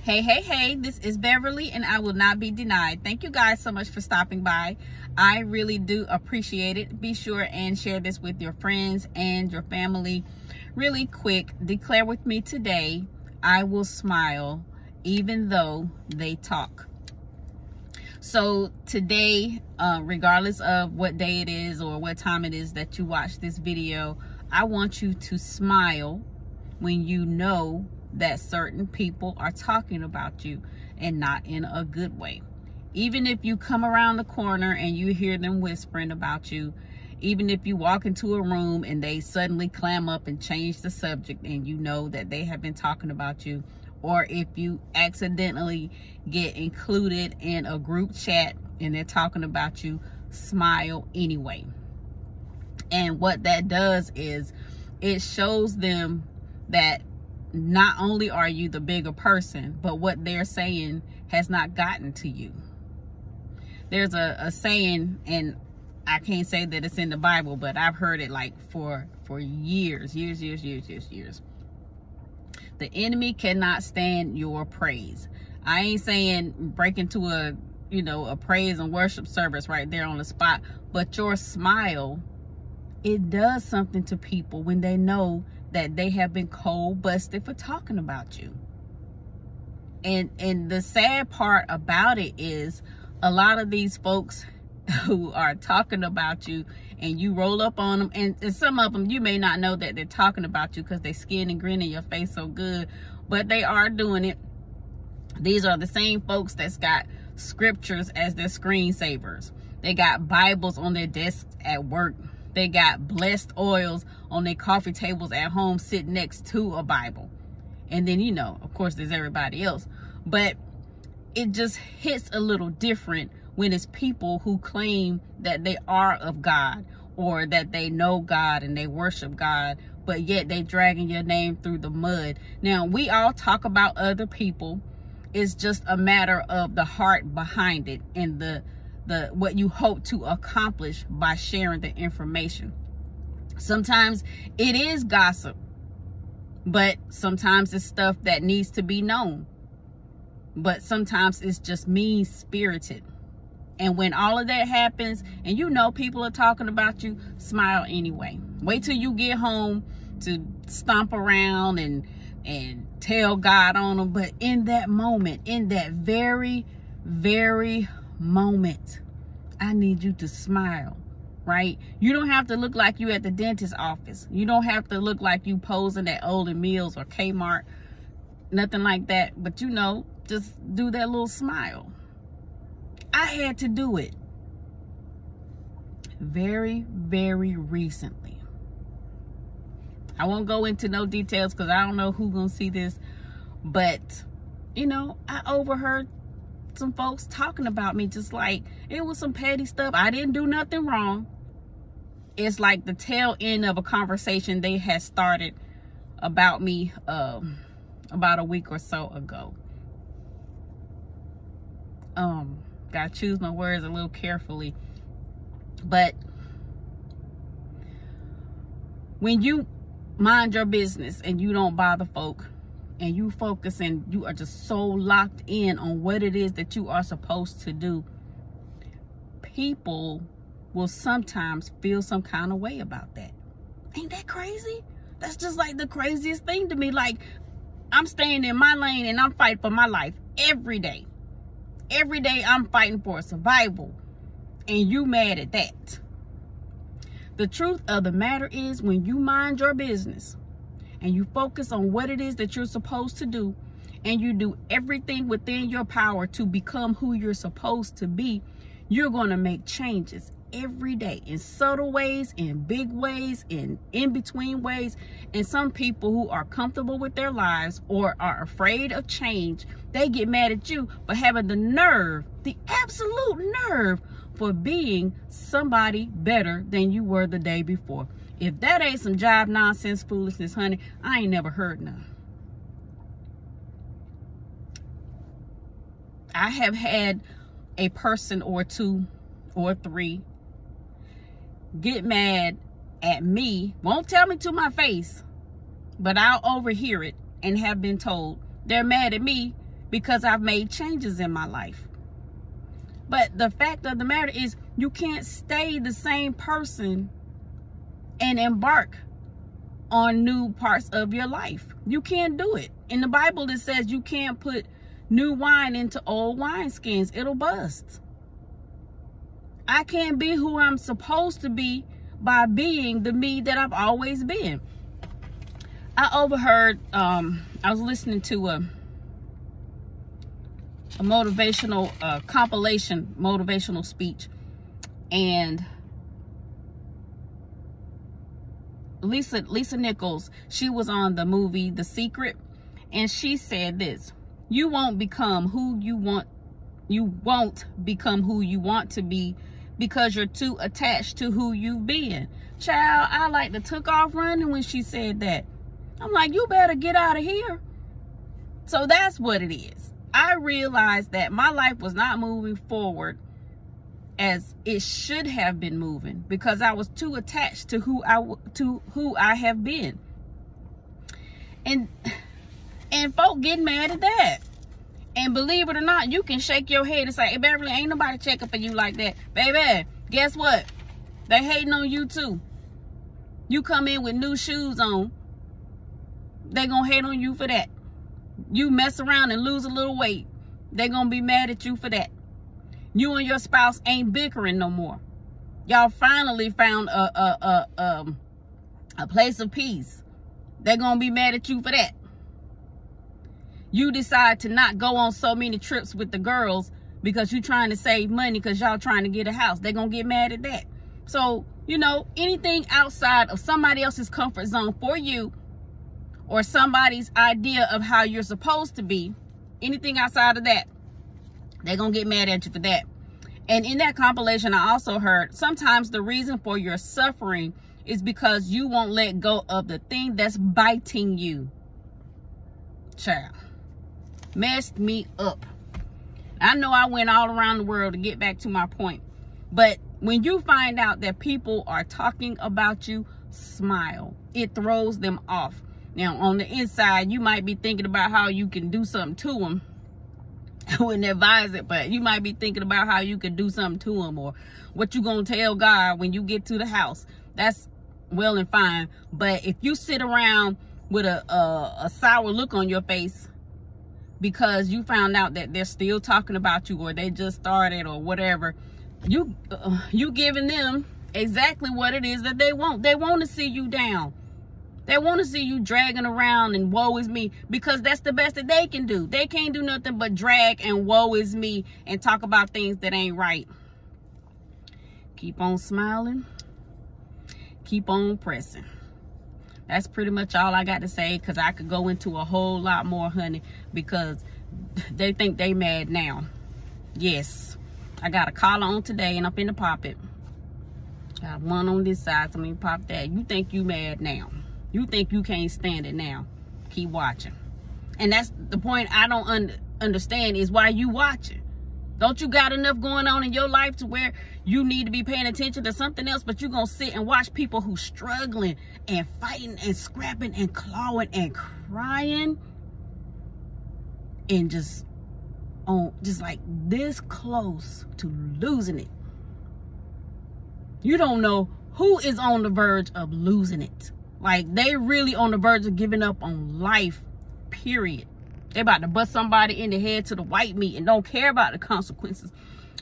Hey, this is Beverly and I will not be denied. Thank you guys so much for stopping by. I really do appreciate it. Be sure and share this with your friends and your family. Really quick, declare with me today, I will smile even though they talk. So today, regardless of what day it is or what time it is that you watch this video, I want you to smile when you know that certain people are talking about you and not in a good way. Even if you come around the corner and you hear them whispering about you, even if you walk into a room and they suddenly clam up and change the subject and you know that they have been talking about you, or if you accidentally get included in a group chat and they're talking about you, smile anyway. And what that does is it shows them that not only are you the bigger person, but what they're saying has not gotten to you. There's a saying, and I can't say that it's in the Bible, but I've heard it like for years. The enemy cannot stand your praise. I ain't saying break into a praise and worship service right there on the spot, but your smile, it does something to people when they know that they have been cold busted for talking about you. And the sad part about it is a lot of these folks who are talking about you and you roll up on them, and some of them you may not know that they're talking about you because they skin and grin in your face so good, but they are doing it. These are the same folks that's got scriptures as their screensavers. They got Bibles on their desks at work. They got blessed oils on their coffee tables at home sitting next to a Bible. And then, of course, there's everybody else. But it just hits a little different when it's people who claim that they are of God or that they know God and they worship God, but yet they dragging your name through the mud. Now, we all talk about other people. It's just a matter of the heart behind it and the what you hope to accomplish by sharing the information. Sometimes it is gossip, but sometimes it's stuff that needs to be known. But sometimes it's just mean-spirited. And when all of that happens and people are talking about you, smile anyway. Wait till you get home to stomp around and tell God on them. But in that moment, in that very, very moment, I need you to smile, right? You don't have to look like you at the dentist's office. You don't have to look like you posing at Olden Mills or Kmart, nothing like that. But just do that little smile. I had to do it very, very recently. I won't go into no details because I don't know who's gonna see this, but I overheard some folks talking about me just like it was some petty stuff. I didn't do nothing wrong. It's like the tail end of a conversation they had started about me about a week or so ago. Gotta choose my words a little carefully. But when you mind your business and you don't bother folk, and you focus and you are just so locked in on what it is that you are supposed to do, people will sometimes feel some kind of way about that. Ain't that crazy? That's just like the craziest thing to me. Like, I'm staying in my lane and I'm fighting for my life every day. Every day I'm fighting for survival, and you mad at that. The truth of the matter is, when you mind your business and you focus on what it is that you're supposed to do, and you do everything within your power to become who you're supposed to be, you're going to make changes every day in subtle ways, in big ways, in between ways. And some people who are comfortable with their lives or are afraid of change, they get mad at you for having the nerve, the absolute nerve, for being somebody better than you were the day before. If that ain't some jive nonsense foolishness, honey, I ain't never heard none. I have had a person or two or three get mad at me, won't tell me to my face, but I'll overhear it and have been told they're mad at me because I've made changes in my life. But the fact of the matter is, you can't stay the same person and embark on new parts of your life. You can't do it. In the Bible, it says you can't put new wine into old wineskins. It'll bust. I can't be who I'm supposed to be by being the me that I've always been. I overheard, I was listening to a motivational compilation motivational speech, and Lisa Nichols, she was on the movie The Secret, and she said this: you won't become who you want to be because you're too attached to who you've been. Child, I like to took off running when she said that. I'm like, you better get out of here. So that's what it is. I realized that my life was not moving forward as it should have been moving because I was too attached to who I have been. And folk get mad at that. And believe it or not, you can shake your head and say, hey, Beverly, ain't nobody checking for you like that. Baby, guess what? They hating on you too. You come in with new shoes on, they gonna hate on you for that. You mess around and lose a little weight, they gonna be mad at you for that. You and your spouse ain't bickering no more. Y'all finally found a place of peace. They're gonna be mad at you for that. You decide to not go on so many trips with the girls because you're trying to save money because y'all trying to get a house. They're gonna get mad at that. So, you know, anything outside of somebody else's comfort zone for you, or somebody's idea of how you're supposed to be, anything outside of that, they're going to get mad at you for that. And in that compilation, I also heard sometimes the reason for your suffering is because you won't let go of the thing that's biting you. Child, messed me up. I know I went all around the world to get back to my point. But when you find out that people are talking about you, smile. It throws them off. Now, on the inside, you might be thinking about how you can do something to them. I wouldn't advise it, but you might be thinking about how you can do something to them, or what you going to tell God when you get to the house. That's well and fine. But if you sit around with a sour look on your face because you found out that they're still talking about you, or they just started, or whatever, you giving them exactly what it is that they want. They want to see you down. They want to see you dragging around and woe is me, because that's the best that they can do. They can't do nothing but drag and woe is me and talk about things that ain't right. Keep on smiling. Keep on pressing. That's pretty much all I got to say, because I could go into a whole lot more, honey, because they think they mad now. Yes, I got a collar on today and I'm finna pop it. Got one on this side, so let me pop that. You think you mad now. You think you can't stand it now. Keep watching. And that's the point I don't understand, is why you watching. Don't you got enough going on in your life to where you need to be paying attention to something else, but you're going to sit and watch people who struggling and fighting and scrapping and clawing and crying and just like this close to losing it. You don't know who is on the verge of losing it. Like, they really on the verge of giving up on life, period. They about to bust somebody in the head to the white meat and don't care about the consequences.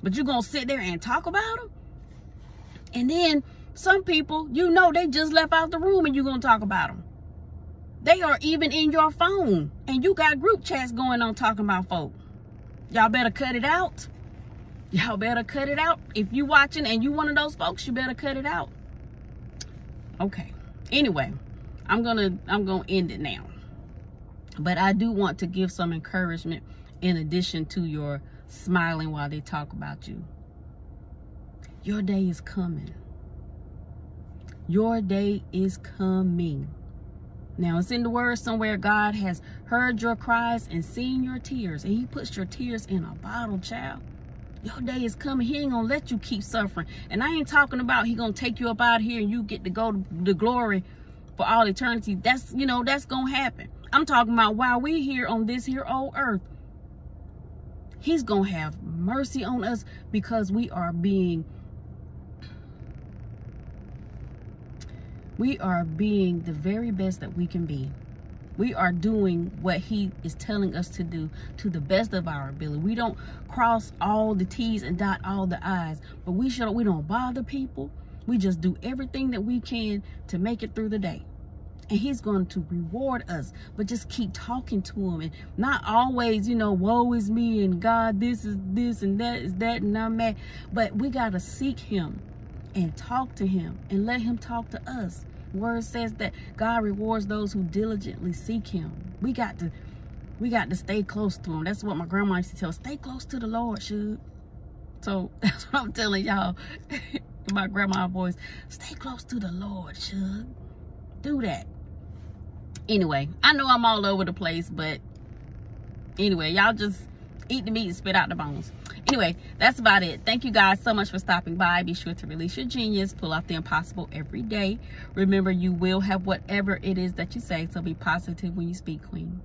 But you're going to sit there and talk about them? And then some people, you know, they just left out the room and you're going to talk about them. They are even in your phone. And you got group chats going on talking about folk. Y'all better cut it out. Y'all better cut it out. If you watching and you one of those folks, you better cut it out. Okay. Anyway, I'm gonna end it now. But I do want to give some encouragement in addition to your smiling while they talk about you. Your day is coming. Your day is coming. Now, it's in the word somewhere, God has heard your cries and seen your tears, and he puts your tears in a bottle, child. Your day is coming. He ain't gonna let you keep suffering. And I ain't talking about he gonna take you up out here and you get to go to the glory for all eternity. That's, you know, that's gonna happen. I'm talking about while we here on this here old earth, He's going to have mercy on us because we are being the very best that we can be. We are doing what he is telling us to do to the best of our ability. We don't cross all the T's and dot all the I's, but we don't bother people. We just do everything that we can to make it through the day. And he's going to reward us, but just keep talking to him, and not always, you know, woe is me and God, this is this and that is that and I'm mad. But we got to seek him and talk to him and let him talk to us. The word says that God rewards those who diligently seek him. We got to stay close to him. That's what my grandma used to tell us. Stay close to the Lord, Suge. So that's what I'm telling y'all. My grandma voice, stay close to the Lord, Suge. Do that. Anyway, I know I'm all over the place, but anyway, y'all just eat the meat and spit out the bones. Anyway, that's about it. Thank you guys so much for stopping by. Be sure to release your genius, pull off the impossible every day. Remember, you will have whatever it is that you say, so be positive when you speak, Queen.